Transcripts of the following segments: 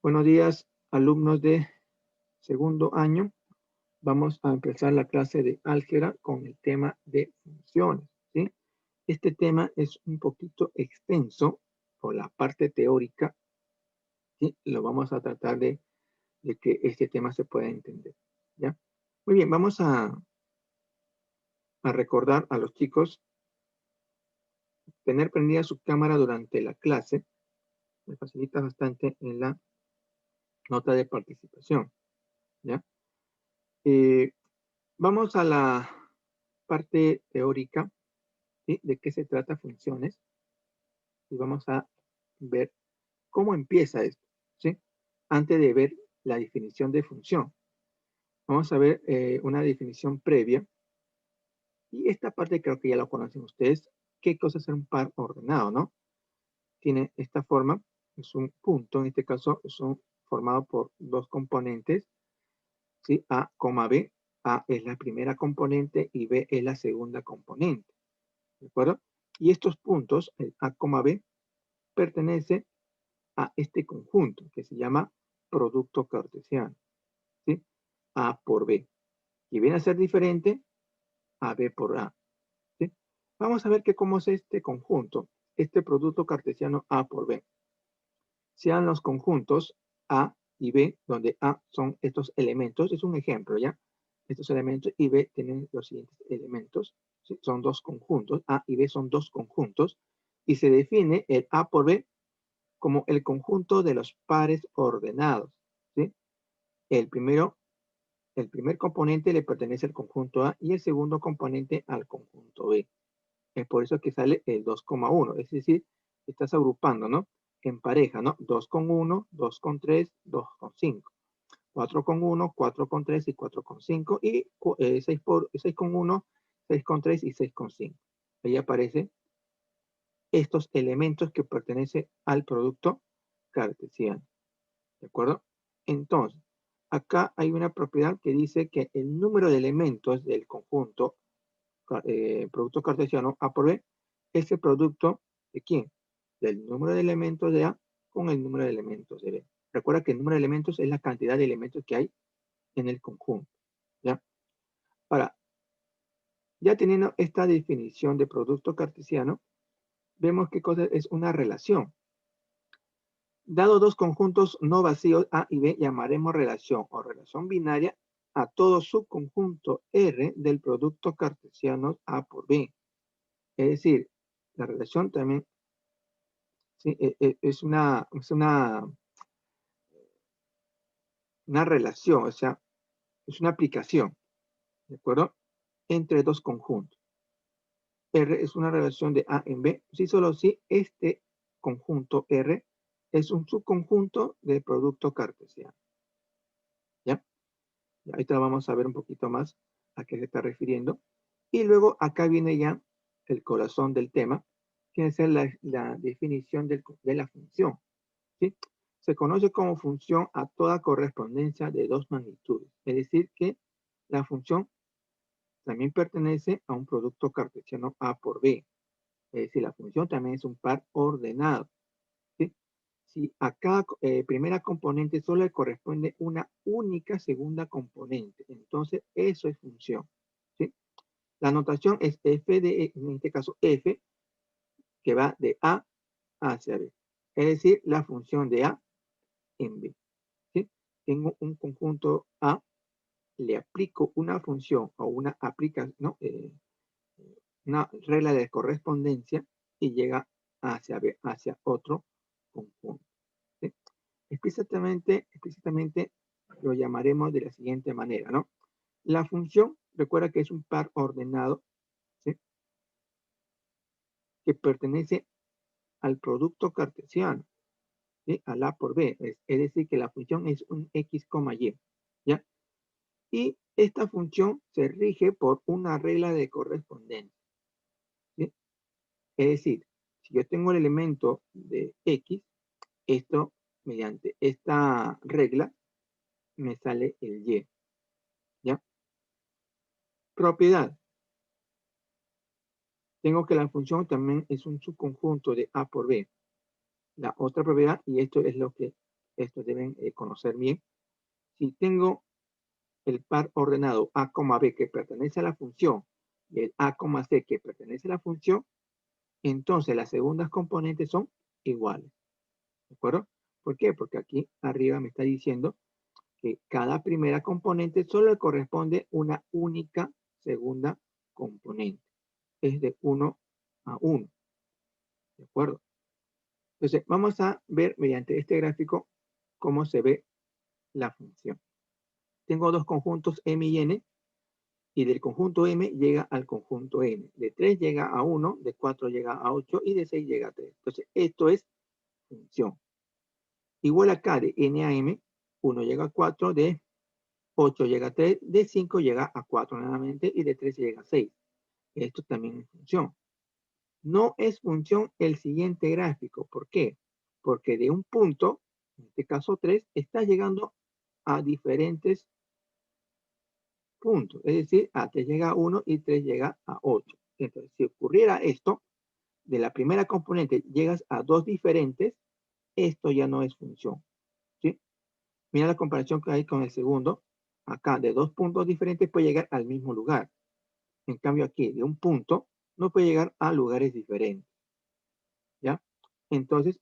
Buenos días, alumnos de segundo año. Vamos a empezar la clase de álgebra con el tema de funciones, ¿sí? Este tema es un poquito extenso por la parte teórica, ¿sí? Lo vamos a tratar de que este tema se pueda entender, ¿ya? Muy bien, vamos a recordar a los chicos tener prendida su cámara durante la clase. Me facilita bastante en la nota de participación, ¿ya? Eh, Vamos a la parte teórica, ¿sí? De qué se trata funciones y vamos a ver cómo empieza esto, ¿sí? Antes de ver la definición de función, vamos a ver una definición previa y esta parte creo que ya lo conocen ustedes. ¿Qué cosa es un par ordenado, no? Tiene esta forma, es un punto, en este caso es formado por dos componentes, ¿sí? A, B. A es la primera componente y B es la segunda componente. ¿De acuerdo? Y estos puntos, el A, B, pertenece a este conjunto que se llama producto cartesiano, ¿sí? A por B. Y viene a ser diferente a B por A, ¿sí? Vamos a ver cómo es este conjunto, este producto cartesiano A por B. Sean los conjuntos A y B, donde A son estos elementos, es un ejemplo, ¿ya? Estos elementos y B tienen los siguientes elementos, ¿sí? Son dos conjuntos, A y B son dos conjuntos, y se define el A por B como el conjunto de los pares ordenados, ¿sí? El primero, el primer componente le pertenece al conjunto A y el segundo componente al conjunto B. Es por eso que sale el 2,1, es decir, estás agrupando, ¿no? En pareja, ¿no? 2,1, 2,3, 2,5. 4,1, 4,3 y 4,5 y 6,1, 6,3 y 6,5. Ahí aparecen estos elementos que pertenecen al producto cartesiano. ¿De acuerdo? Entonces, acá hay una propiedad que dice que el número de elementos del conjunto producto cartesiano A por B es el producto de quién? Del número de elementos de A con el número de elementos de B. Recuerda que el número de elementos es la cantidad de elementos que hay en el conjunto. ¿Ya? Ahora, ya teniendo esta definición de producto cartesiano, vemos qué cosa es una relación. Dado dos conjuntos no vacíos A y B, llamaremos relación o relación binaria a todo subconjunto R del producto cartesiano A por B. Es decir, la relación también, ¿sí? Una relación, o sea, es una aplicación, ¿de acuerdo? Entre dos conjuntos. R es una relación de A en B, si solo si este conjunto R es un subconjunto del producto cartesiano. ¿Ya? Y ahorita vamos a ver un poquito más a qué se está refiriendo. Y luego acá viene ya el corazón del tema, que es la definición de la función. ¿Sí? Se conoce como función a toda correspondencia de dos magnitudes. Es decir, que la función también pertenece a un producto cartesiano A por B. Es decir, la función también es un par ordenado. ¿Sí? Si a cada primera componente solo le corresponde una única segunda componente, entonces eso es función. ¿Sí? La notación es f de, en este caso, f, que va de A hacia B. Es decir, la función de A en B. ¿Sí? Tengo un conjunto A, le aplico una función o una aplicación, ¿no? Una regla de correspondencia y llega hacia B, hacia otro conjunto. ¿Sí? Explícitamente lo llamaremos de la siguiente manera, ¿no? La función, recuerda que es un par ordenado, ¿sí? Que pertenece al producto cartesiano, ¿sí? Al A por B, es decir, que la función es un X, Y, ¿ya? Y esta función se rige por una regla de correspondencia, ¿sí? Es decir, si yo tengo el elemento de X, esto mediante esta regla me sale el Y, ¿ya? Propiedad. Tengo que la función también es un subconjunto de A por B. La otra propiedad, y esto es lo que esto deben conocer bien. Si tengo el par ordenado A, B que pertenece a la función y el A, C que pertenece a la función, entonces las segundas componentes son iguales. ¿De acuerdo? ¿Por qué? Porque aquí arriba me está diciendo que cada primera componente solo le corresponde una única segunda componente. Es de 1 a 1. ¿De acuerdo? Entonces, vamos a ver mediante este gráfico cómo se ve la función. Tengo dos conjuntos M y N, y del conjunto M llega al conjunto N. De 3 llega a 1, de 4 llega a 8 y de 6 llega a 3. Entonces, esto es función. Igual acá de N a M, 1 llega a 4, de 8 llega a 3, de 5 llega a 4 nuevamente y de 3 llega a 6. Esto también es función. No es función el siguiente gráfico. ¿Por qué? Porque de un punto, en este caso 3, está llegando a diferentes puntos. Es decir, a 3 llega a 1 y 3 llega a 8. Entonces, si ocurriera esto, de la primera componente llegas a dos diferentes, esto ya no es función. ¿Sí? Mira la comparación que hay con el segundo. Acá, de dos puntos diferentes puede llegar al mismo lugar. En cambio, aquí, de un punto, no puede llegar a lugares diferentes. ¿Ya? Entonces,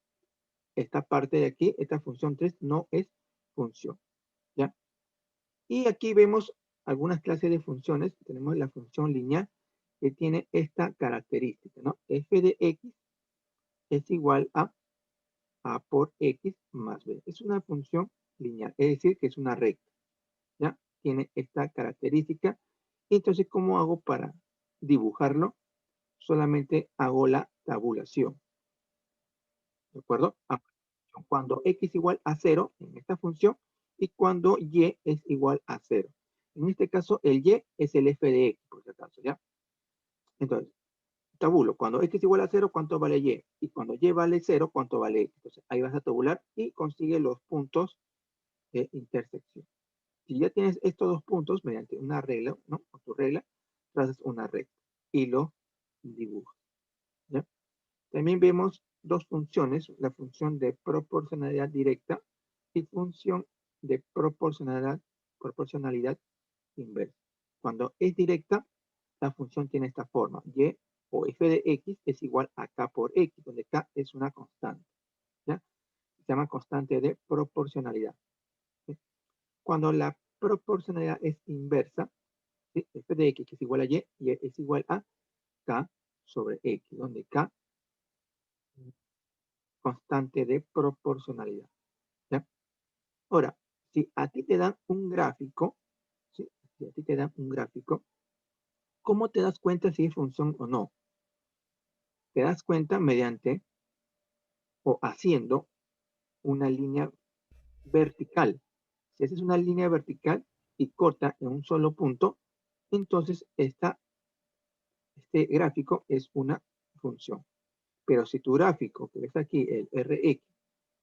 esta parte de aquí, esta función 3, no es función. ¿Ya? Y aquí vemos algunas clases de funciones. Tenemos la función lineal que tiene esta característica, ¿no? F de X es igual a por X más B. Es una función lineal, es decir, que es una recta. ¿Ya? Tiene esta característica. Entonces, ¿cómo hago para dibujarlo? Solamente hago la tabulación. ¿De acuerdo? Cuando X igual a 0 en esta función y cuando Y es igual a 0. En este caso, el Y es el F de X, por si acaso, ¿ya? Entonces, tabulo, cuando X igual a 0, ¿cuánto vale Y? Y cuando Y vale 0, ¿cuánto vale X? Entonces, ahí vas a tabular y consigue los puntos de intersección. Si ya tienes estos dos puntos mediante una regla, ¿no? Con tu regla, trazas una recta y lo dibujas, ¿ya? También vemos dos funciones, la función de proporcionalidad directa y función de proporcionalidad inversa. Cuando es directa, la función tiene esta forma, y o f de x es igual a k por x, donde k es una constante, ¿ya? Se llama constante de proporcionalidad. ¿Sí? Cuando la proporcionalidad es inversa, ¿sí? F de x es igual a y es igual a k sobre x, donde k constante de proporcionalidad. ¿Ya? Ahora, si a ti te dan un gráfico, ¿sí? Si a ti te dan un gráfico, ¿cómo te das cuenta si es función o no? Te das cuenta mediante o haciendo una línea vertical. Si haces una línea vertical y corta en un solo punto, entonces este gráfico es una función. Pero si tu gráfico, que ves aquí, el Rx,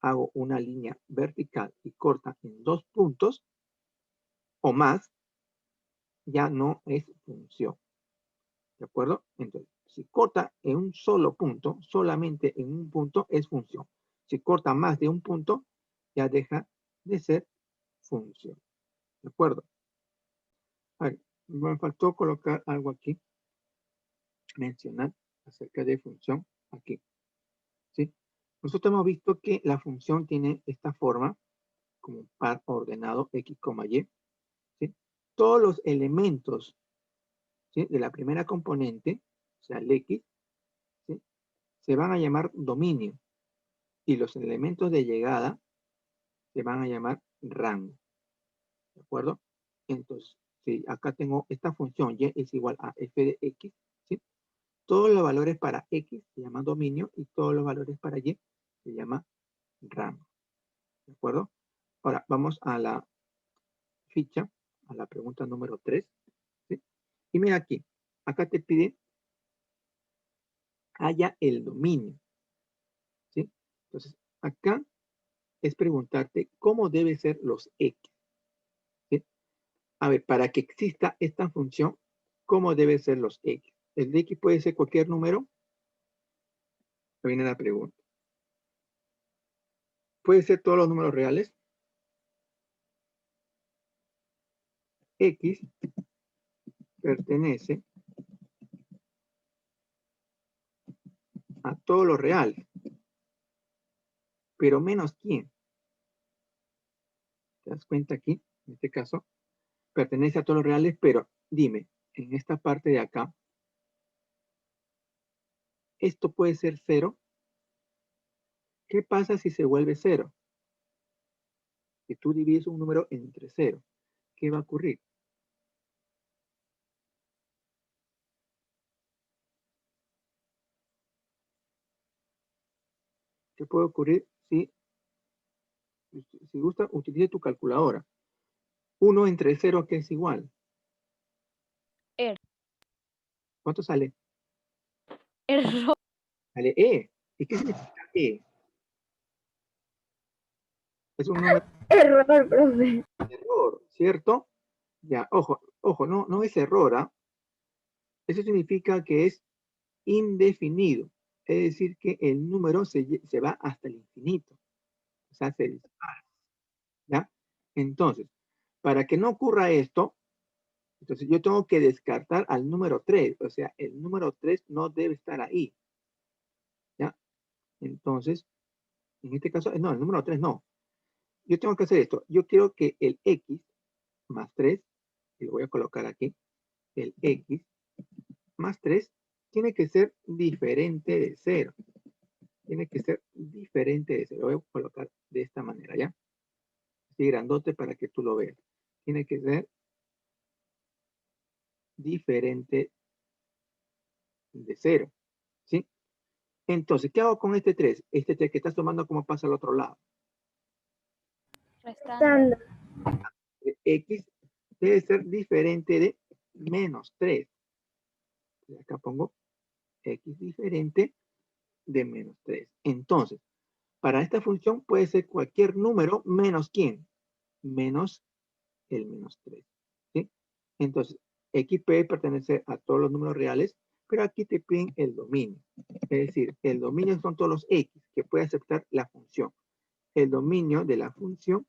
hago una línea vertical y corta en dos puntos o más, ya no es función. ¿De acuerdo? Entonces, si corta en un solo punto, solamente en un punto, es función. Si corta más de un punto, ya deja de ser función. ¿De acuerdo? A ver, me faltó colocar algo aquí, mencionar acerca de función aquí. ¿Sí? Nosotros hemos visto que la función tiene esta forma, como un par ordenado X, Y. ¿Sí? Todos los elementos, ¿sí? De la primera componente, o sea, el X, ¿sí? Se van a llamar dominio y los elementos de llegada se van a llamar rango. ¿De acuerdo? Entonces, si acá tengo esta función y es igual a f de x, ¿sí? Todos los valores para x se llaman dominio y todos los valores para y se llama rango. ¿De acuerdo? Ahora vamos a la ficha, a la pregunta número 3. ¿Sí? Y mira aquí, acá te pide haya el dominio. ¿Sí? Entonces, acá es preguntarte cómo deben ser los x. ¿Sí? A ver, para que exista esta función, ¿cómo deben ser los x? ¿El x puede ser cualquier número? Ahí viene la pregunta. puede ser todos los números reales. X pertenece a todos los reales, pero menos quién. ¿Te das cuenta aquí? En este caso, pertenece a todos los reales, pero dime, en esta parte de acá, ¿esto puede ser 0? ¿Qué pasa si se vuelve 0? Si tú divides un número entre 0, ¿qué va a ocurrir? ¿Qué puede ocurrir si gusta, utilice tu calculadora? 1 entre 0, ¿qué es igual? Er. ¿Cuánto sale? Error. Sale E. ¿Y qué significa E? Es un número Error, profe. de error, ¿cierto? Ya, ojo, ojo, no es error, ¿ah? Eso significa que es indefinido. Es decir, que el número se va hasta el infinito. O sea, se dispara, ¿ya? Entonces, para que no ocurra esto, entonces yo tengo que descartar al número 3. O sea, el número 3 no debe estar ahí, ¿ya? Entonces, en este caso, no, el número 3 no. Yo tengo que hacer esto. Yo quiero que el X más 3, y lo voy a colocar aquí, el X más 3 tiene que ser diferente de 0. Tiene que ser diferente de 0. Lo voy a colocar de esta manera, ¿ya? Así grandote para que tú lo veas. Tiene que ser diferente de 0, ¿sí? Entonces, ¿qué hago con este 3? Este 3 que estás tomando, ¿cómo pasa al otro lado? Restando. X debe ser diferente de menos 3. Y acá pongo X diferente de menos 3. Entonces, para esta función puede ser cualquier número menos ¿quién? Menos el menos 3. ¿Sí? Entonces, X puede pertenecer a todos los números reales, pero aquí te piden el dominio. Es decir, el dominio son todos los X que puede aceptar la función. El dominio de la función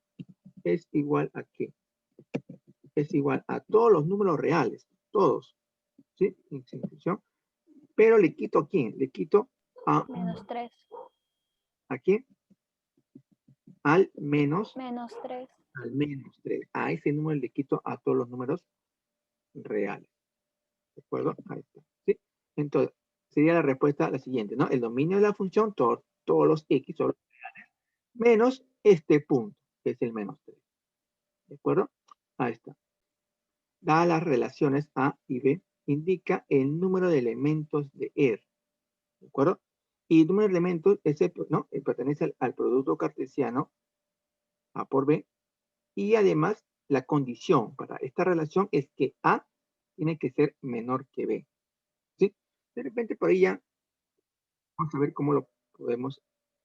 es igual a ¿qué? Es igual a todos los números reales, todos, ¿sí? Sin función. Pero le quito ¿a quién? Le quito a Menos 3. ¿a quién? Al menos Menos 3. al menos 3. A ese número le quito a todos los números reales. ¿De acuerdo? Ahí está. ¿Sí? Entonces, sería la respuesta la siguiente, ¿no? El dominio de la función, todos los X, todos los reales, menos este punto, que es el menos 3. ¿De acuerdo? Ahí está. Dadas las relaciones A y B, indica el número de elementos de R. ¿De acuerdo? Y el número de elementos ¿no? Pertenece al producto cartesiano A por B. Y además, la condición para esta relación es que A tiene que ser menor que B. ¿Sí? De repente por ahí ya vamos a ver cómo lo podemos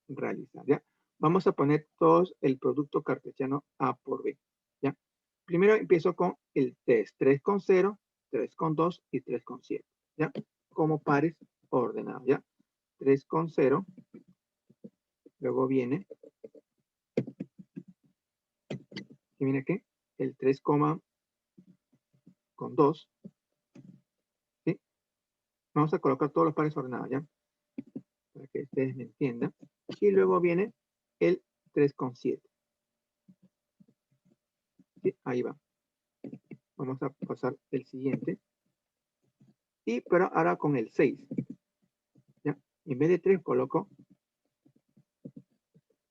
realizar. ¿Ya? Vamos a poner todos el producto cartesiano A por B. ¿Ya? Primero empiezo con el 3. 3,0, 3,2 y 3,7. ¿Ya? Como pares ordenados. ¿Ya? 3,0. Luego viene, ¿qué viene aquí? El 3,2. ¿Sí? Vamos a colocar todos los pares ordenados, ¿ya? Para que ustedes me entiendan. Y luego viene el 3,7. ¿Sí? Ahí va. Vamos a pasar el siguiente. Y pero ahora con el 6. ¿Ya? En vez de 3 coloco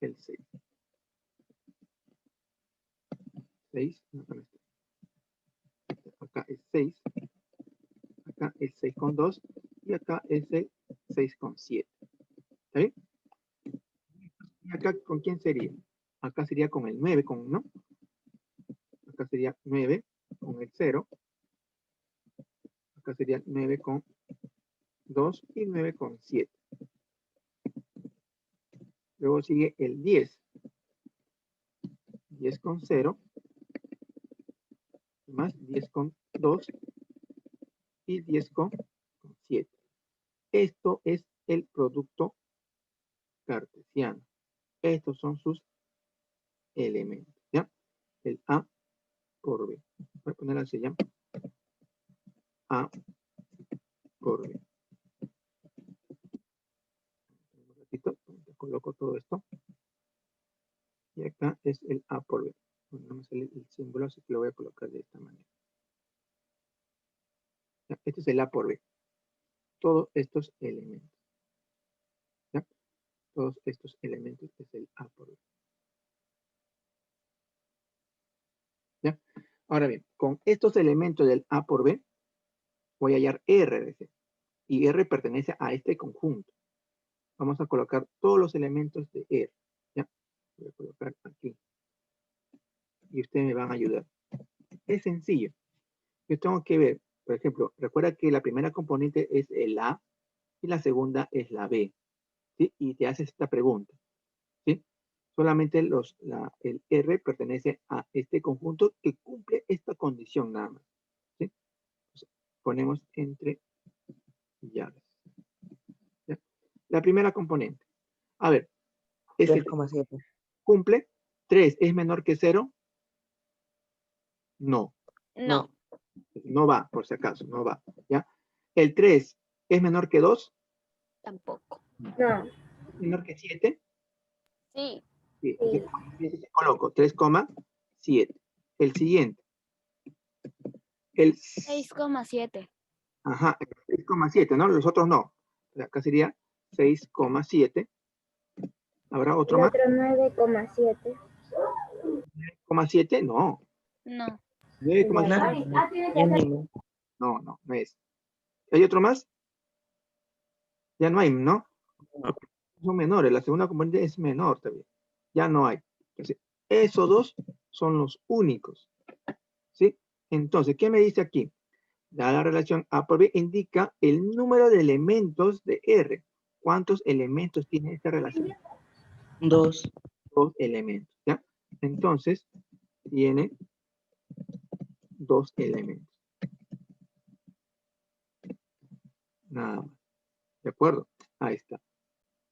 el 6. 6. No, acá es 6. Acá es 6,2. Y acá es el 6,7. ¿Está bien? ¿Y acá con quién sería? Acá sería con el 9, ¿no? Acá sería 9 con el 0. Acá sería 9 con 2 y 9 con 7. Luego sigue el 10. 10 con 0 más 10 con 2 y 10 con 7. Esto es el producto cartesiano. Estos son sus elementos, ¿ya? El A por B. Voy a poner así, ¿ya? A por B. Un ratito, coloco todo esto. Y acá es el A por B. Bueno, no me sale el símbolo, así que lo voy a colocar de esta manera. ¿Ya? Este es el A por B. Todos estos elementos. ¿Ya? Todos estos elementos es el A por B. ¿Ya? Ahora bien, con estos elementos del A por B, voy a hallar R de C. Y R pertenece a este conjunto. Vamos a colocar todos los elementos de R. ¿Ya? Voy a colocar aquí. Y ustedes me van a ayudar. Es sencillo. Yo tengo que ver, por ejemplo, recuerda que la primera componente es el A y la segunda es la B. ¿Sí? Y te haces esta pregunta. ¿Sí? Solamente el R pertenece a este conjunto que cumple esta condición nada más. ¿Sí? Entonces, ponemos entre llaves. ¿Ya? La primera componente. A ver, ¿ese 3,7. cumple? ¿3 es menor que 0? No. No. No va, por si acaso, no va. ¿Ya? ¿El 3 es menor que 2? Tampoco. No. ¿Menor que 7? Sí. Sí. Entonces, coloco 3,7. El siguiente. El 6,7. Ajá, 6,7, ¿no? Los otros no. Acá sería 6,7. ¿Habrá otro El más? otro 9,7. 9,7, no. No. 9,7. No, no es. ¿Hay otro más? Ya no hay, ¿no? No. Son menores. La segunda componente es menor también. Ya no hay. Entonces, esos dos son los únicos. ¿Sí? Entonces, ¿qué me dice aquí? La relación A por B indica el número de elementos de R. ¿Cuántos elementos tiene esta relación? 2. 2 elementos, ¿ya? Entonces, tiene 2 elementos. Nada más. ¿De acuerdo? Ahí está.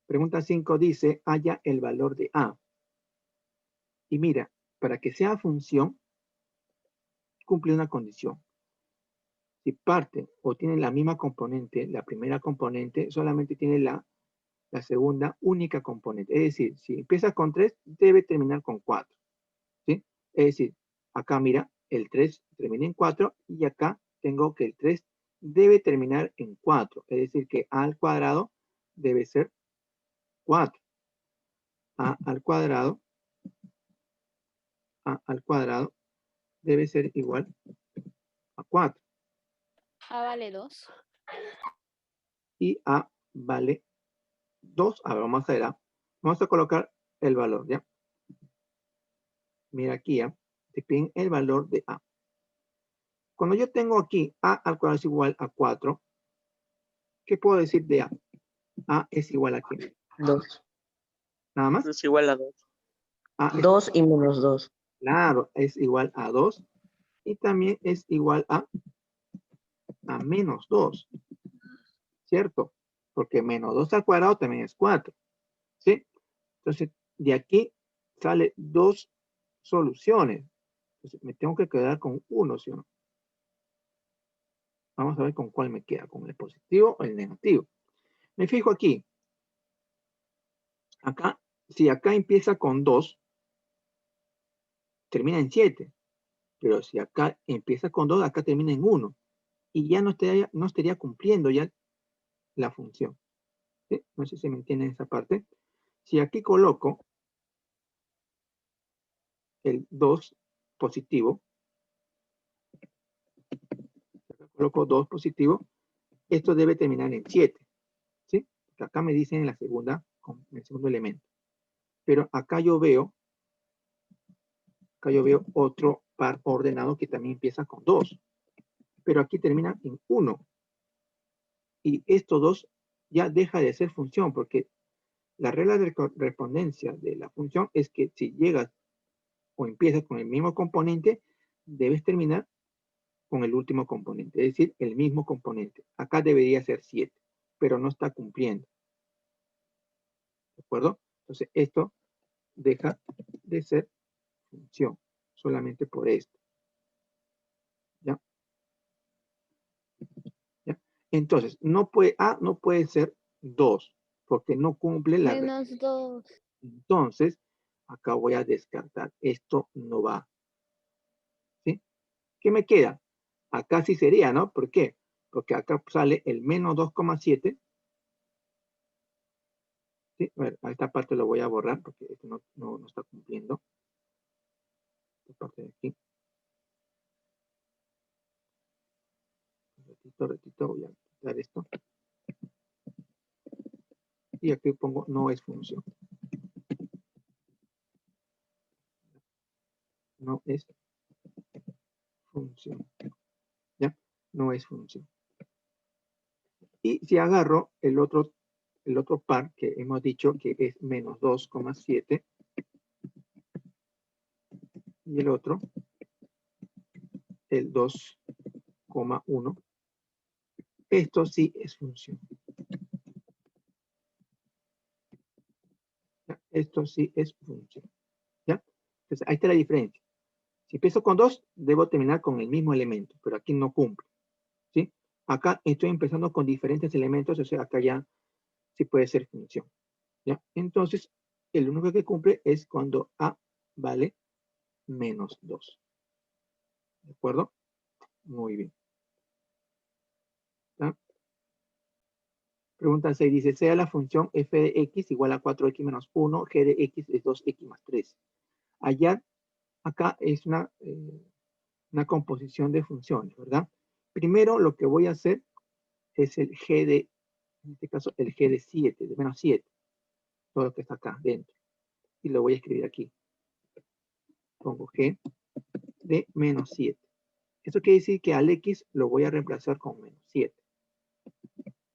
Pregunta 5 dice, halla el valor de A. Y mira, para que sea función, cumple una condición. Si parte o tiene la misma componente, la primera componente solamente tiene la segunda única componente. Es decir, si empieza con 3, debe terminar con 4. ¿Sí? Es decir, acá mira, el 3 termina en 4 y acá tengo que el 3 debe terminar en 4. Es decir, que A al cuadrado debe ser 4. A al cuadrado debe ser igual a 4. A vale 2. Y A vale 2. A ver, vamos a ver A. Vamos a colocar el valor, ¿ya? Mira aquí, ¿ya? Te piden el valor de A. Cuando yo tengo aquí A al cuadrado es igual a 4, ¿qué puedo decir de A? A es igual a ¿qué? 2. Nada más. Es igual a 2. A es, 2 y menos 2. claro, es igual a 2. Y también es igual a menos 2. ¿Cierto? Porque menos 2 al cuadrado también es 4. ¿Sí? Entonces, de aquí sale 2 soluciones. Entonces, me tengo que quedar con 1, ¿sí o no? Vamos a ver con cuál me queda, con el positivo o el negativo. Me fijo aquí. Acá, si acá empieza con 2, termina en 7. Pero si acá empieza con 2, acá termina en 1. Y ya no estaría cumpliendo ya la función. ¿Sí? No sé si me entienden esa parte. Si aquí coloco el 2 positivo, coloco 2 positivo, esto debe terminar en 7. ¿Sí? Porque acá me dicen en el segundo elemento. Pero acá yo veo otro par ordenado que también empieza con 2. Pero aquí termina en 1. Y estos dos ya deja de ser función porque la regla de correspondencia de la función es que si llegas o empiezas con el mismo componente, debes terminar con el último componente, es decir, el mismo componente. Acá debería ser 7, pero no está cumpliendo. ¿De acuerdo? Entonces, esto deja de ser función, solamente por esto. ¿Ya? ¿Ya? Entonces, A no puede ser 2, porque no cumple la regla. Menos 2. Entonces, acá voy a descartar. Esto no va. ¿Sí? ¿Qué me queda? Acá sí sería, ¿no? ¿Por qué? Porque acá sale el menos 2,7. ¿Sí? A ver, a esta parte lo voy a borrar porque esto no está cumpliendo. Esta parte de aquí. Ratito, voy a quitar esto. Y aquí pongo no es función. No es función. ¿Ya? No es función. Y si agarro el otro par que hemos dicho que es menos 2,7 y el otro, el 2,1, esto sí es función. ¿Ya? Esto sí es función. ¿Ya? Entonces, ahí está la diferencia. Si empiezo con 2, debo terminar con el mismo elemento, pero aquí no cumple. ¿Sí? Acá estoy empezando con diferentes elementos, o sea, acá ya sí puede ser función. ¿Ya? Entonces, el único que cumple es cuando A vale menos 2. ¿De acuerdo? Muy bien. ¿Ya? Pregunta 6 dice, sea la función f de x igual a 4x menos 1, g de x es 2x más 3. Allá, acá es una composición de funciones, ¿verdad? Primero lo que voy a hacer es el g de, en este caso, el g de 7, de menos 7. Todo lo que está acá dentro. Y lo voy a escribir aquí. Pongo g de menos 7. Eso quiere decir que al x lo voy a reemplazar con menos 7.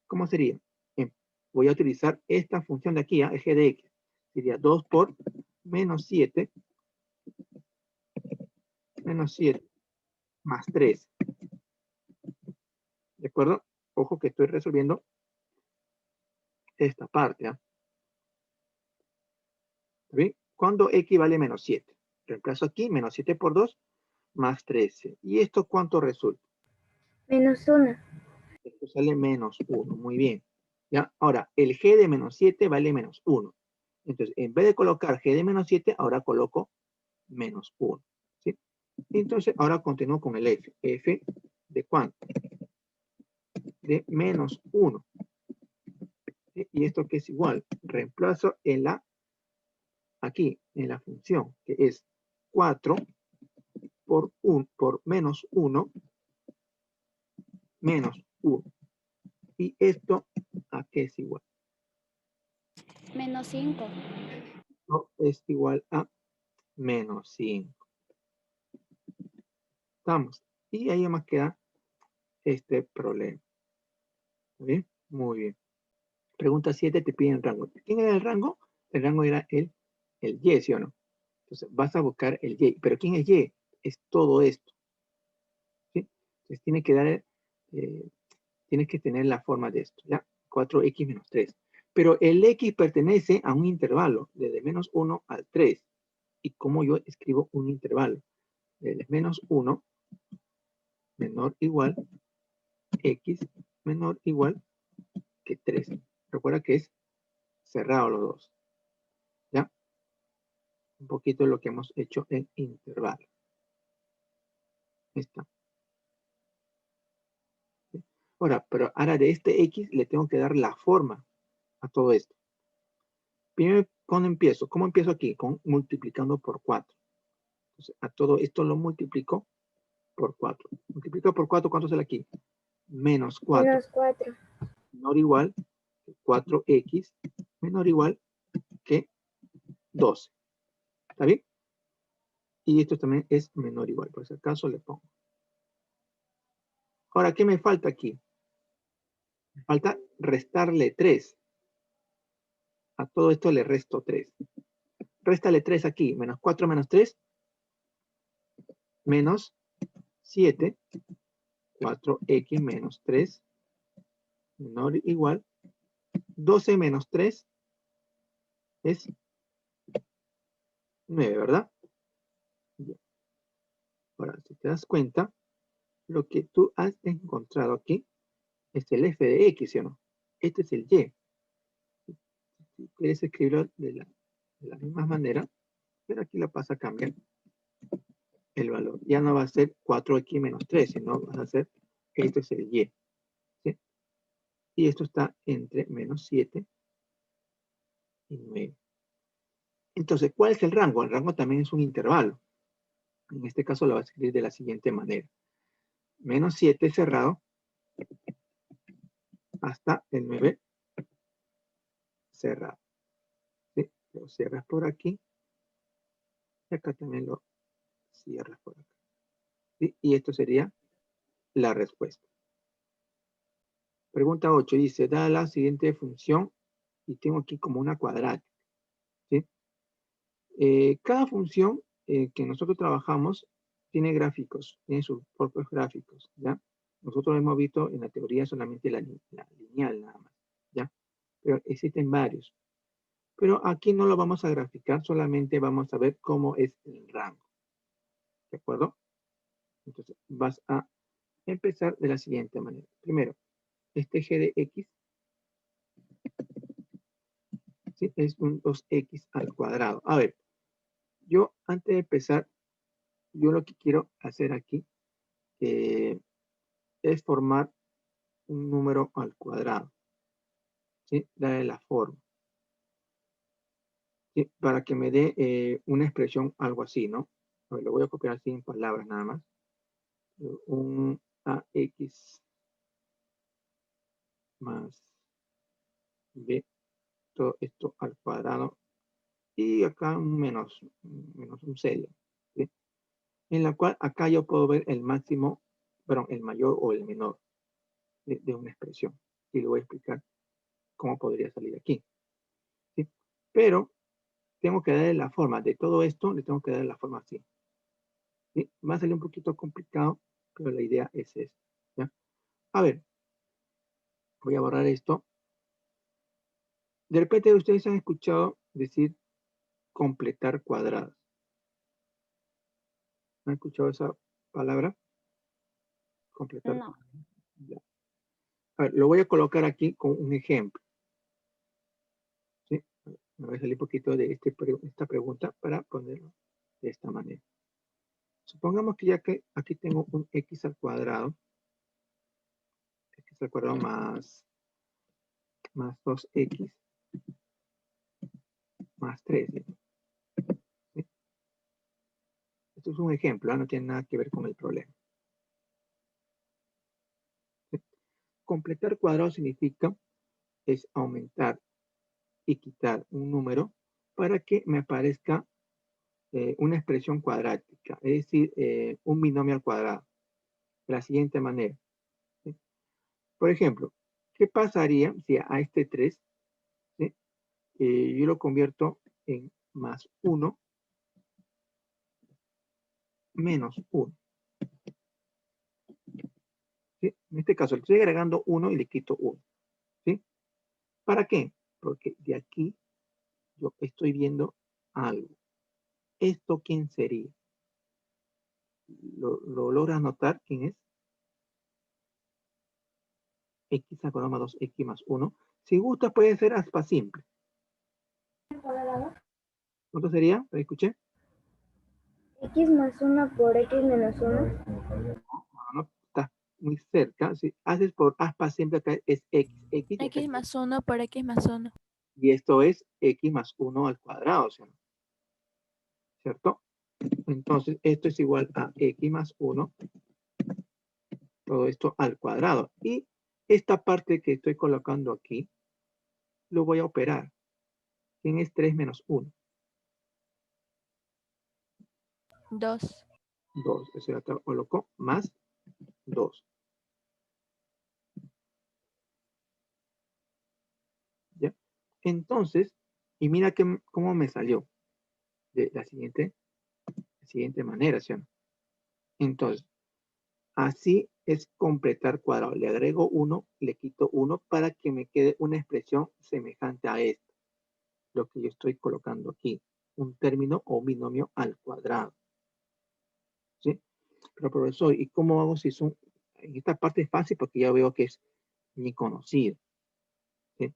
¿Cómo sería? Bien, voy a utilizar esta función de aquí, el g de x. Sería 2 por menos 7 más 3. ¿De acuerdo? Ojo que estoy resolviendo esta parte. ¿Está bien? Cuando x vale menos 7. Reemplazo aquí, menos 7 por 2, más 13. ¿Y esto cuánto resulta? Menos 1. Esto sale menos 1. Muy bien. ¿Ya? Ahora, el g de menos 7 vale menos 1. Entonces, en vez de colocar g de menos 7, ahora coloco menos 1. ¿Sí? Entonces, ahora continúo con el f. ¿F de cuánto? De menos 1. ¿Sí? Y esto que es igual. Reemplazo en aquí, en la función, que es 4 por menos 1, menos 1. Y esto, ¿a qué es igual? Menos 5. No, es igual a menos 5. Estamos. Y ahí más queda este problema. ¿Está bien? Muy bien. Pregunta 7, te piden el rango. ¿Quién era el rango? El rango era el y, ¿sí o no? Entonces vas a buscar el y. ¿Pero quién es y? Es todo esto. ¿Sí? Entonces tienes que tener la forma de esto, ¿ya? 4x menos 3. Pero el x pertenece a un intervalo, desde menos 1 al 3. ¿Y cómo yo escribo un intervalo? Desde menos 1 menor igual x menor igual que 3. Recuerda que es cerrado los dos. ¿Ya? Un poquito lo que hemos hecho en intervalo. Está. ¿Sí? Ahora, pero ahora de este x le tengo que dar la forma a todo esto. Primero, ¿cuándo empiezo? ¿Cómo empiezo aquí? Multiplicando por 4. Entonces, a todo esto lo multiplico por 4. Multiplico por 4, ¿cuánto sale aquí? Menos 4. Menos 4. Menor igual que 4x menor igual que 12. ¿Está bien? Y esto también es menor igual. Por si acaso le pongo. Ahora, ¿qué me falta aquí? Me falta restarle 3. A todo esto le resto 3. Réstale 3 aquí. Menos 4 menos 3. Menos 7. 4x menos 3. Menor igual. 12 menos 3 es 9, ¿verdad? Ahora, si te das cuenta, lo que tú has encontrado aquí es el f de x, ¿sí o no? Este es el y. Si quieres escribirlo de la misma manera, pero aquí lo vas a cambiar el valor. Ya no va a ser 4x menos 3, sino vas a hacer, esto es el y. ¿Sí? Y esto está entre menos 7 y 9. Entonces, ¿cuál es el rango? El rango también es un intervalo. En este caso lo vas a escribir de la siguiente manera. Menos 7 cerrado hasta el 9 cerrado. ¿Sí? Lo cierras por aquí. Y acá también lo cierras por acá. ¿Sí? Y esto sería la respuesta. Pregunta 8 dice, da la siguiente función y tengo aquí como una cuadrática. ¿Sí? Cada función que nosotros trabajamos tiene gráficos, tiene sus propios gráficos, ¿ya? Nosotros hemos visto en la teoría solamente la lineal nada más, ¿ya? Pero existen varios. Pero aquí no lo vamos a graficar, solamente vamos a ver cómo es el rango. ¿De acuerdo? Entonces, vas a empezar de la siguiente manera. Primero, este g de x, ¿sí? Es un 2x al cuadrado. A ver, yo antes de empezar, yo lo que quiero hacer aquí es formar un número al cuadrado, ¿sí? Darle la forma, ¿sí? Para que me dé una expresión algo así, ¿no? A ver, lo voy a copiar así en palabras nada más. Un ax más b, todo esto al cuadrado, y acá un menos un serio, ¿sí? En la cual acá yo puedo ver el máximo, perdón, el mayor o el menor de una expresión. Y le voy a explicar cómo podría salir aquí, ¿sí? Pero tengo que darle la forma de todo esto, le tengo que dar la forma así, ¿sí? Va a salir un poquito complicado, pero la idea es esta, ¿ya? A ver, voy a borrar esto. De repente ustedes han escuchado decir completar cuadrados. ¿Han escuchado esa palabra? Completar No. cuadrados. Ya. A ver, lo voy a colocar aquí con un ejemplo, ¿sí? Me voy a salir un poquito de esta pregunta para ponerlo de esta manera. Supongamos que ya que aquí tengo un x al cuadrado más 2x más 3. ¿Sí? Esto es un ejemplo, no tiene nada que ver con el problema. ¿Sí? Completar cuadrado significa es aumentar y quitar un número para que me aparezca una expresión cuadrática, es decir, un binomio al cuadrado, de la siguiente manera. ¿Sí? Por ejemplo, ¿qué pasaría si a este 3, ¿sí? Yo lo convierto en más 1 menos 1? ¿Sí? En este caso, le estoy agregando 1 y le quito 1. ¿Sí? ¿Para qué? Porque de aquí yo estoy viendo algo. ¿Esto quién sería? ¿Lo logras notar quién es? X al cuadrado más 2x más 1. Si gusta, puede ser aspa simple. ¿Cuánto sería? ¿Lo escuché? X más 1 por X menos 1. No, está muy cerca. Si haces por aspa simple, acá es x, y acá X es más 1 por X más 1. y esto es x más 1 al cuadrado, ¿cierto? Entonces, esto es igual a x más 1, todo esto al cuadrado. Y esta parte que estoy colocando aquí, lo voy a operar. ¿Quién es 3 menos 1? 2. 2. Eso ya te colocó más 2. ¿Ya? Entonces, y mira cómo me salió de la siguiente manera, ¿sí? Entonces, así es completar cuadrado. Le agrego 1, le quito 1 para que me quede una expresión semejante a esto. Lo que yo estoy colocando aquí. Un término o binomio al cuadrado. ¿Sí? Pero profesor, ¿y cómo hago si son? En esta parte es fácil porque ya veo que es ni conocido. ¿Sí?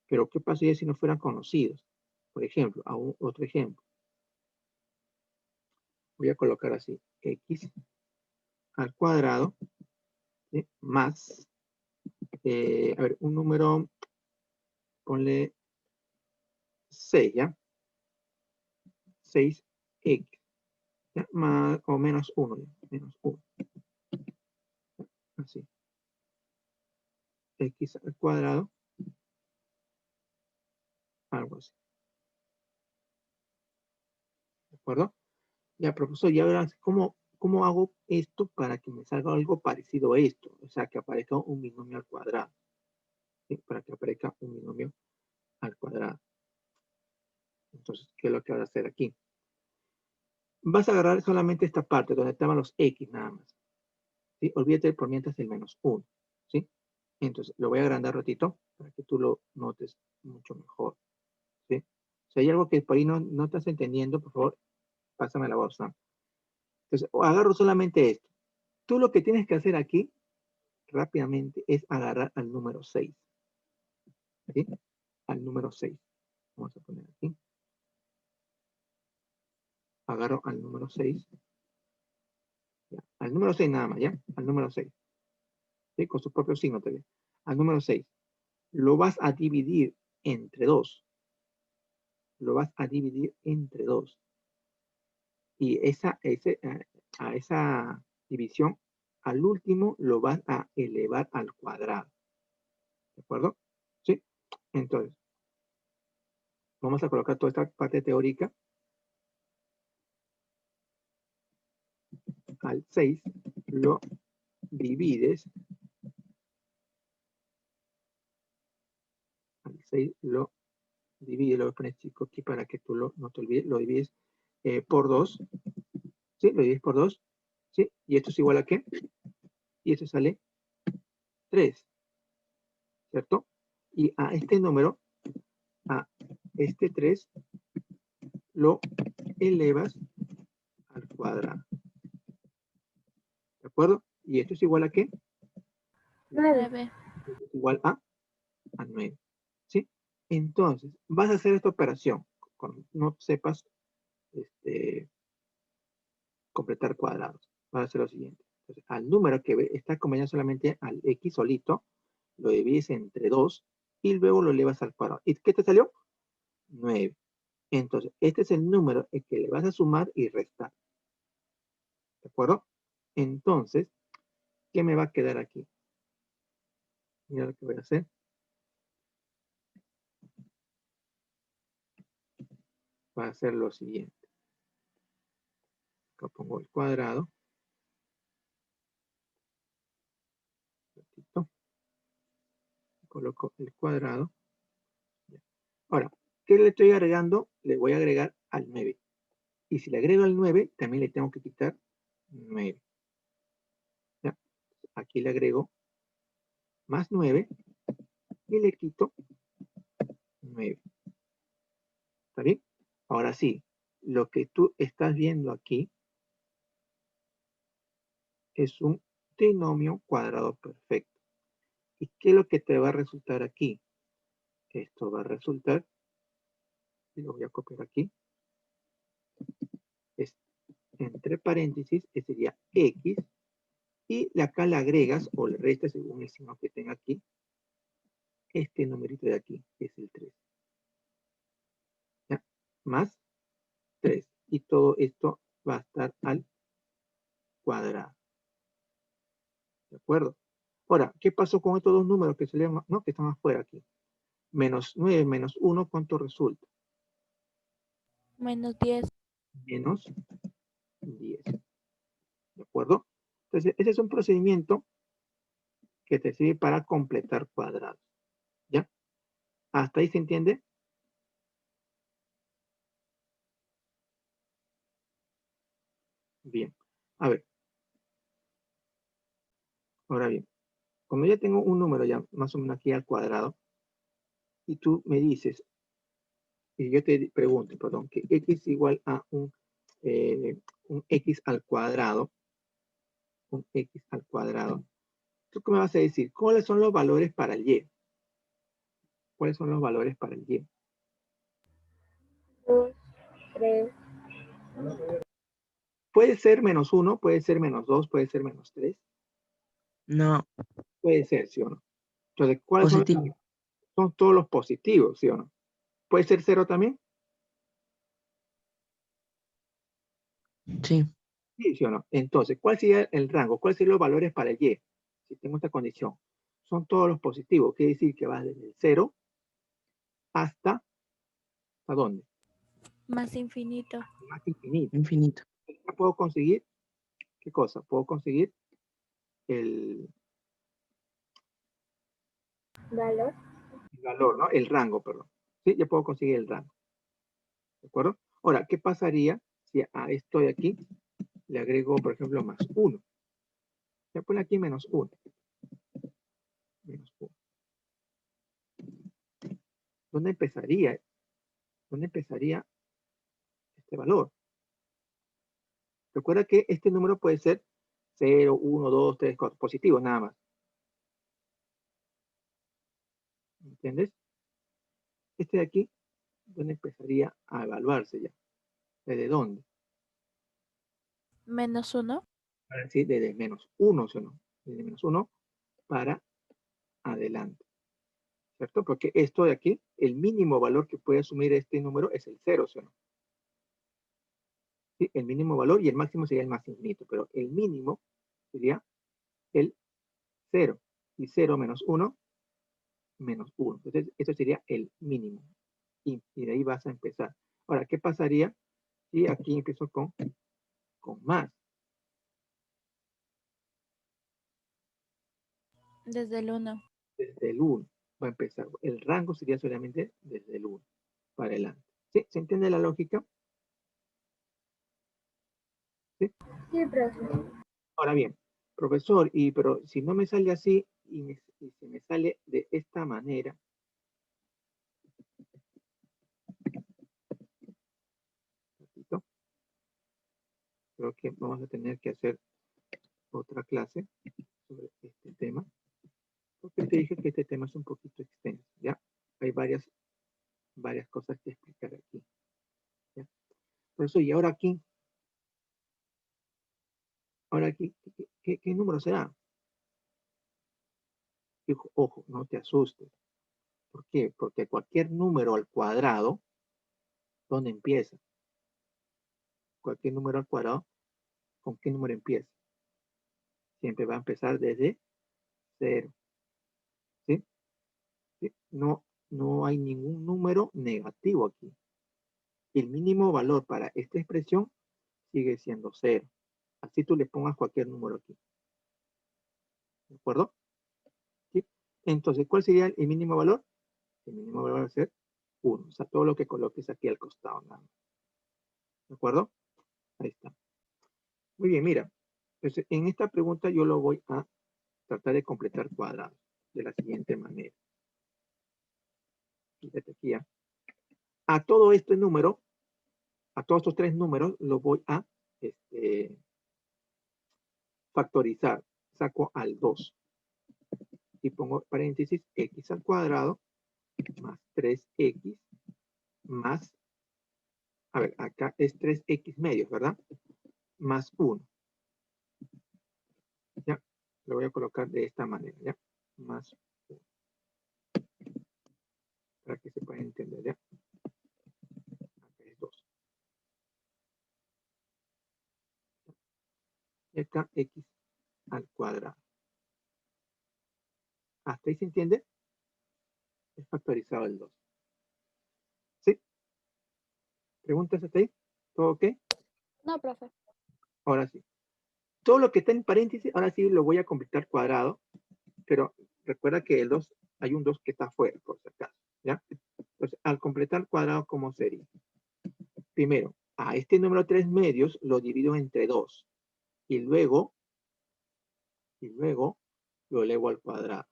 Pero ¿qué pasaría si no fueran conocidos? Por ejemplo, otro ejemplo. Voy a colocar así, x al cuadrado, ¿sí? Más, a ver, un número, ponle 6, ¿ya? 6x, ¿ya? Más o menos 1, menos 1. Así. X al cuadrado, algo así. ¿De acuerdo? Ya, profesor, ya verás, ¿cómo hago esto para que me salga algo parecido a esto? O sea, que aparezca un binomio al cuadrado. ¿Sí? Para que aparezca un binomio al cuadrado. Entonces, ¿qué es lo que vas a hacer aquí? Vas a agarrar solamente esta parte donde estaban los X nada más. ¿Sí? Olvídate por mientras el menos 1. ¿Sí? Entonces, lo voy a agrandar un ratito para que tú lo notes mucho mejor. ¿Sí? Si hay algo que por ahí no estás entendiendo, por favor, pásame la voz, ¿no? Entonces, agarro solamente esto. Tú lo que tienes que hacer aquí, rápidamente, es agarrar al número 6. ¿Sí? Al número 6. Vamos a poner aquí. Agarro al número 6. ¿Ya? Al número 6 nada más, ¿ya? Al número 6. ¿Sí? Con su propio signo también. Al número 6. Lo vas a dividir entre 2. Lo vas a dividir entre 2. Y a esa división, al último, lo vas a elevar al cuadrado. ¿De acuerdo? ¿Sí? Entonces, vamos a colocar toda esta parte teórica. Al 6 lo divides. Al 6 lo divides, lo voy a poner chico aquí para que tú no te olvides. Lo divides por 2. ¿Sí? Lo divides por 2. ¿Sí? ¿Y esto es igual a qué? Y esto sale 3. ¿Cierto? Y a este número, a este 3, lo elevas al cuadrado. ¿De acuerdo? ¿Y esto es igual a qué? 9. 9. Esto es igual a 9. ¿Sí? Entonces, vas a hacer esta operación. Cuando no sepas completar cuadrados. Vas a hacer lo siguiente. Entonces, al número que está acompañado solamente al x solito, lo divides entre 2 y luego lo elevas al cuadrado. ¿Y qué te salió? 9. Entonces, este es el número el que le vas a sumar y restar. ¿De acuerdo? Entonces, ¿qué me va a quedar aquí? Mira lo que voy a hacer. Va a hacer lo siguiente. Acá pongo el cuadrado. Coloco el cuadrado. Ahora, ¿qué le estoy agregando? Le voy a agregar al 9. Y si le agrego al 9, también le tengo que quitar 9. ¿Ya? Aquí le agrego más 9 y le quito 9. ¿Está bien? Ahora sí, lo que tú estás viendo aquí es un trinomio cuadrado perfecto. ¿Y qué es lo que te va a resultar aquí? Esto va a resultar, y lo voy a copiar aquí, es entre paréntesis, que sería x, y acá le agregas o le restas según el signo que tenga aquí, este numerito de aquí, que es el 3. ¿Ya? Más 3. Y todo esto va a estar al cuadrado. ¿De acuerdo? Ahora, ¿qué pasó con estos dos números que salieron, no, que están afuera aquí? Menos 9 menos 1, ¿cuánto resulta? Menos 10. Menos 10. ¿De acuerdo? Entonces, ese es un procedimiento que te sirve para completar cuadrados. ¿Ya? ¿Hasta ahí se entiende? Bien. A ver. Ahora bien. Cuando ya tengo un número ya más o menos aquí al cuadrado, y tú me dices, y yo te pregunto, perdón, que x igual a un x al cuadrado, un x al cuadrado. ¿Tú qué me vas a decir? ¿Cuáles son los valores para el y? ¿Cuáles son los valores para el y? 2, 3, Puede ser -1, puede ser -2, puede ser -3. No, Puede ser, ¿sí o no? Entonces, ¿cuáles son positivo. son todos los positivos, ¿sí o no? ¿Puede ser 0 también? Sí. Sí, ¿sí o no? Entonces, ¿cuál sería el rango? ¿Cuáles serían los valores para el y? Si tengo esta condición. Son todos los positivos. Quiere decir que va desde el 0 hasta ¿a dónde? Más infinito. Más infinito. Infinito. Ya puedo conseguir, ¿qué cosa? Puedo conseguir el valor. valor, ¿no? El rango, perdón. Sí, ya puedo conseguir el rango. ¿De acuerdo? Ahora, ¿qué pasaría si a esto de aquí le agrego, por ejemplo, +1? Ya pone aquí -1. -1. ¿Dónde empezaría? ¿Dónde empezaría este valor? Recuerda que este número puede ser 0, 1, 2, 3, 4, positivo, nada más. ¿Entiendes? Este de aquí, ¿dónde empezaría a evaluarse ya? ¿Desde dónde? -1. Para decir desde -1, ¿sí o no? Desde -1 para adelante. ¿Cierto? Porque esto de aquí, el mínimo valor que puede asumir este número es el 0, ¿sí o no? ¿Sí? El mínimo valor y el máximo sería el más infinito, pero el mínimo sería el 0. Y 0 menos 1, -1. Entonces, eso sería el mínimo. Y de ahí vas a empezar. Ahora, ¿qué pasaría si aquí empiezo con más? Desde el 1. Desde el 1 va a empezar. El rango sería solamente desde el 1 para adelante. ¿Sí? ¿Se entiende la lógica? ¿Sí? Sí, profe. Ahora bien, profesor, pero si no me sale así y se me sale de esta manera, ratito, creo que vamos a tener que hacer otra clase sobre este tema, porque te dije que este tema es un poquito extenso, ¿ya? Hay varias cosas que explicar aquí, ¿ya? Por eso, y ahora aquí, ¿qué número será? Y ojo, no te asustes. ¿Por qué? Porque cualquier número al cuadrado, ¿dónde empieza? Cualquier número al cuadrado, ¿con qué número empieza? Siempre va a empezar desde 0, ¿sí? ¿Sí? No hay ningún número negativo aquí. El mínimo valor para esta expresión sigue siendo 0. Así tú le pongas cualquier número aquí. ¿De acuerdo? ¿Sí? Entonces, ¿cuál sería el mínimo valor? El mínimo valor va a ser 1. O sea, todo lo que coloques aquí al costado. Nada más. ¿De acuerdo? Ahí está. Muy bien, mira. Entonces, en esta pregunta yo lo voy a tratar de completar cuadrados de la siguiente manera. Fíjate aquí ya. A todo este número, a todos estos tres números, los voy a factorizar. Saco al 2 y pongo paréntesis x al cuadrado más 3x más, a ver, acá es 3x medios, ¿verdad? Más 1. ¿Ya? Lo voy a colocar de esta manera, ¿ya? Más 1. Para que se pueda entender, ¿ya? Acá es 2. Y acá x al cuadrado. ¿Hasta ahí se entiende? Es factorizado el 2. ¿Sí? ¿Preguntas hasta ahí? ¿Todo ok? No, profe. Ahora sí. Todo lo que está en paréntesis, ahora sí lo voy a completar cuadrado, pero recuerda que el 2, hay un 2 que está fuera, por si acaso, ¿ya? Entonces, al completar cuadrado, ¿cómo sería? Primero, a este número 3 medios lo divido entre 2 y luego lo elevo al cuadrado,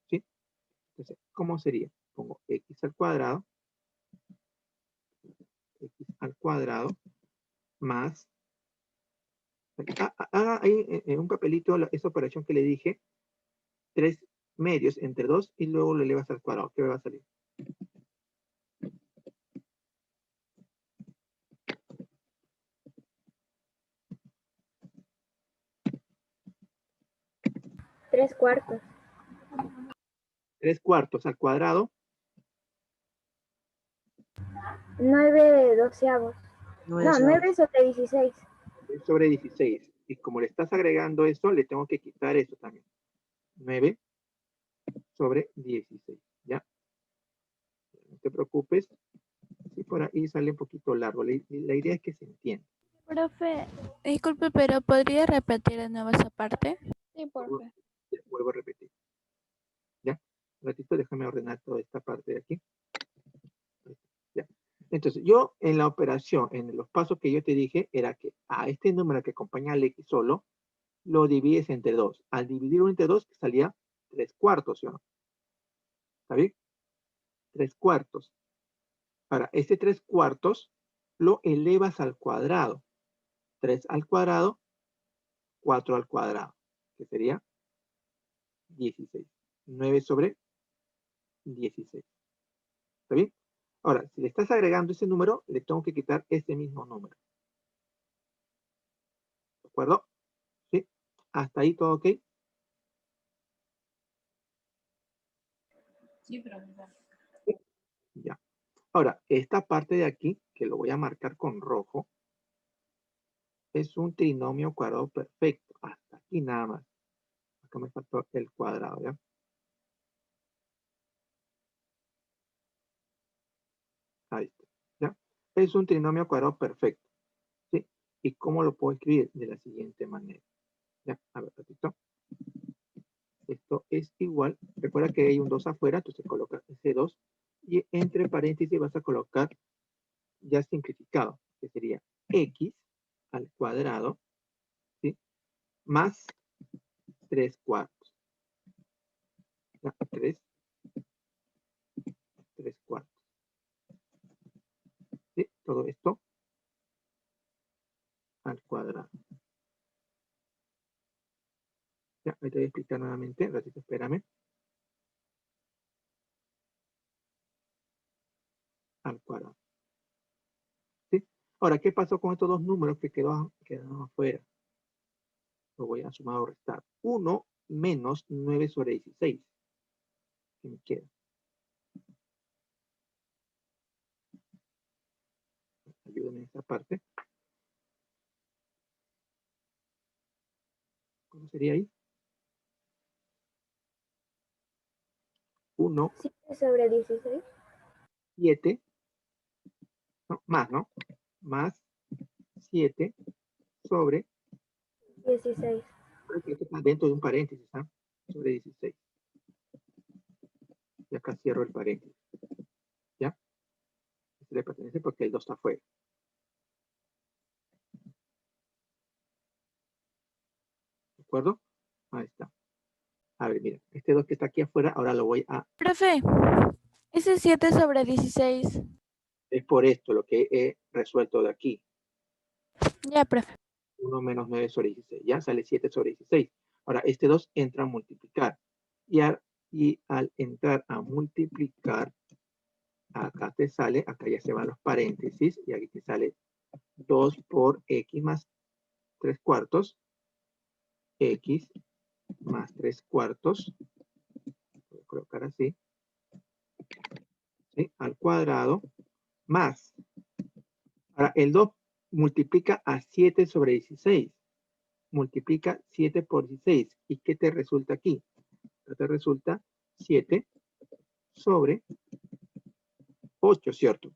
¿sí? Entonces, ¿cómo sería? Pongo x al cuadrado más Haga ahí en un papelito esa operación que le dije, 3 medios entre 2 y luego lo elevas al cuadrado. ¿Qué me va a salir? Tres cuartos. 3 cuartos al cuadrado. 9 doceavos. No, No, 9 sobre 16. Sobre 16. Y como le estás agregando eso, le tengo que quitar eso también. 9 sobre 16. ¿Ya? No te preocupes. Si por ahí sale un poquito largo. La idea es que se entienda. Profe, disculpe, pero ¿podría repetir de nuevo esa parte? Sí, profe. Vuelvo a repetir. ¿Ya? Un ratito, déjame ordenar toda esta parte de aquí. ¿Ya? Entonces, yo en la operación, en los pasos que yo te dije, era que a este número que acompaña al X solo, lo divides entre 2. Al dividirlo entre 2, salía 3 cuartos, ¿sí o no? ¿Está bien? 3 cuartos. Ahora, este 3 cuartos lo elevas al cuadrado. 3 al cuadrado, 4 al cuadrado, que sería 16. 9 sobre 16. ¿Está bien? Ahora, si le estás agregando ese número, le tengo que quitar ese mismo número. ¿De acuerdo? ¿Sí? ¿Hasta ahí todo ok? Sí, profesor. Ya. Ahora, esta parte de aquí, que lo voy a marcar con rojo, es un trinomio cuadrado perfecto. Hasta aquí nada más. Acá me faltó el cuadrado, ¿ya? Ahí está, ¿ya? Es un trinomio cuadrado perfecto, ¿sí? ¿Y cómo lo puedo escribir? De la siguiente manera. ¿Ya? A ver, ratito. Esto es igual. Recuerda que hay un 2 afuera, entonces coloca ese 2 y entre paréntesis vas a colocar ya simplificado, que sería x al cuadrado, ¿sí? Más 3 cuartos. ¿Ya? 3 cuartos. ¿Sí? Todo esto al cuadrado. Ya, ahí te voy a explicar nuevamente, un ratito, espérame. Al cuadrado. ¿Sí? Ahora, ¿qué pasó con estos dos números que quedaron afuera? Lo voy a sumar o restar. 1 menos 9 sobre 16. ¿Qué me queda? Ayúdame en esta parte. ¿Cómo sería ahí? 1, 7 sobre 16. 7, no, más, ¿no? Más 7 sobre, 16. creo que esto está dentro de un paréntesis, ¿ah? Sobre 16. Y acá cierro el paréntesis. ¿Ya? Este le pertenece porque el 2 está afuera. ¿De acuerdo? Ahí está. A ver, mira, este 2 que está aquí afuera, ahora lo voy a... Profe, ese 7 sobre 16. Es por esto lo que he resuelto de aquí. Ya, profe. 1 menos 9 sobre 16. Ya sale 7 sobre 16. Ahora, este 2 entra a multiplicar. Y al entrar a multiplicar, acá te sale, acá ya se van los paréntesis, y aquí te sale 2 por x más 3 cuartos, x más 3 cuartos, voy a colocar así, ¿sí? Al cuadrado, más. Ahora, el 2 multiplica a 7 sobre 16. Multiplica 7 por 16. ¿Y qué te resulta aquí? Te resulta 7 sobre 8, ¿cierto?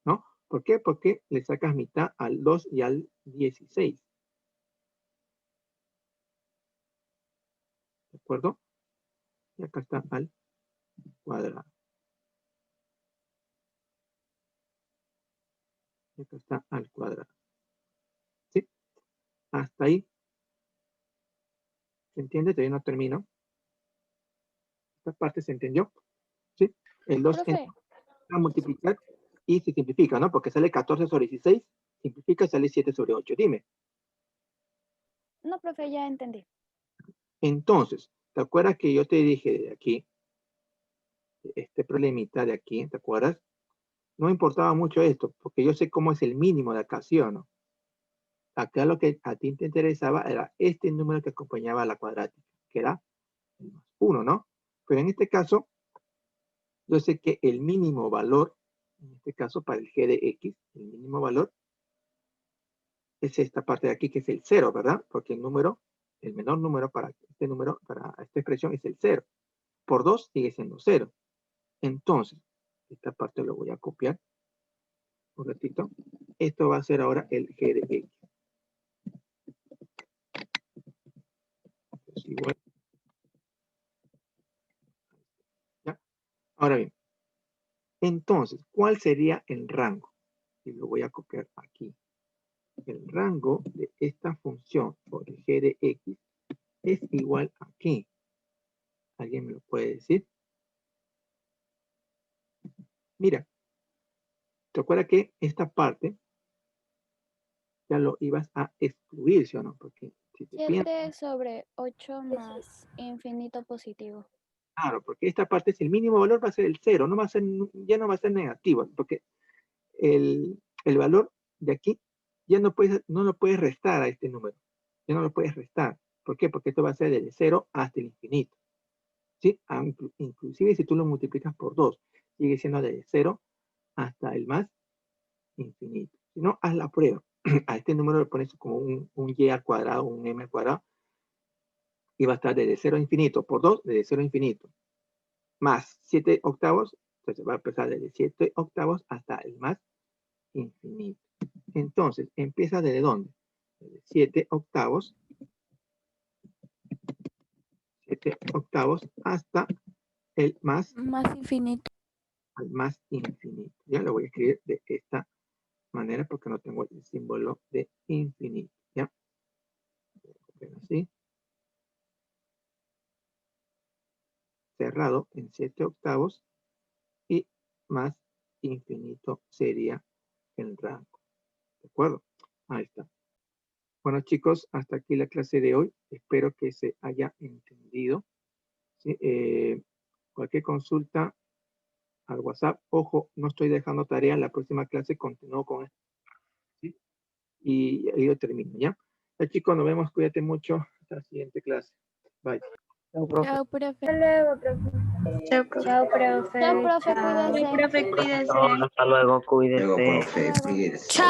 ¿No? ¿Por qué? Porque le sacas mitad al 2 y al 16. ¿De acuerdo? Y acá está al cuadrado. Y acá está al cuadrado. ¿Sí? Hasta ahí. ¿Se entiende? Todavía no termino. Esta parte se entendió. ¿Sí? El 2 Profe, entra a multiplicar y se simplifica, ¿no? Porque sale 14 sobre 16. Simplifica y sale 7 sobre 8. Dime. No, profe, ya entendí. Entonces, ¿te acuerdas que yo te dije de aquí, este problemita de aquí, ¿te acuerdas? No importaba mucho esto, porque yo sé cómo es el mínimo de acá, ¿sí o no? Acá lo que a ti te interesaba era este número que acompañaba a la cuadrática, que era el más 1, ¿no? Pero en este caso, yo sé que el mínimo valor, en este caso para el g de x, el mínimo valor es esta parte de aquí, que es el 0, ¿verdad? Porque el número, el menor número para este número, para esta expresión es el 0. Por 2 sigue siendo 0. Entonces, esta parte lo voy a copiar un ratito. Esto va a ser ahora el g de x. Es igual. ¿Ya? Ahora bien, entonces, ¿cuál sería el rango? Y lo voy a copiar aquí. El rango de esta función por el g de x es igual a ¿qué? ¿Alguien me lo puede decir? Mira, ¿te acuerdas que esta parte ya lo ibas a excluir, ¿sí o no? Porque si te piensas, 7 sobre 8 más infinito positivo. claro, porque esta parte, si el mínimo valor va a ser el 0, no va a ser, ya no va a ser negativo, porque el valor de aquí ya no lo puedes restar a este número. Ya no lo puedes restar. ¿Por qué? Porque esto va a ser del 0 hasta el infinito. ¿Sí? Inclusive si tú lo multiplicas por 2, sigue siendo de 0 hasta el más infinito. Si no, haz la prueba. A este número le pones como un y al cuadrado, un m al cuadrado, y va a estar desde 0 a infinito por 2, desde 0 a infinito, más 7 octavos, entonces va a empezar desde 7 octavos hasta el más infinito. Entonces, empieza desde dónde? Desde 7 octavos hasta el más, Más infinito. al más infinito. Ya lo voy a escribir de esta manera porque no tengo el símbolo de infinito. ¿Ya? Así. Cerrado en 7 octavos y más infinito sería el rango. ¿De acuerdo? Ahí está. Bueno, chicos, hasta aquí la clase de hoy. Espero que se haya entendido. ¿Sí? Cualquier consulta al WhatsApp. Ojo, no estoy dejando tarea. En la próxima clase continúo con esto. ¿Sí? Y ahí yo termino, ¿ya? Ya, chicos, nos vemos. Cuídate mucho. Hasta la siguiente clase. Bye. Chao, profe. Chao, profe. Hasta luego, profe. Chao, profe. Chao, profe. Chao, profe, cuídese. Hasta luego, cuídese. Chao.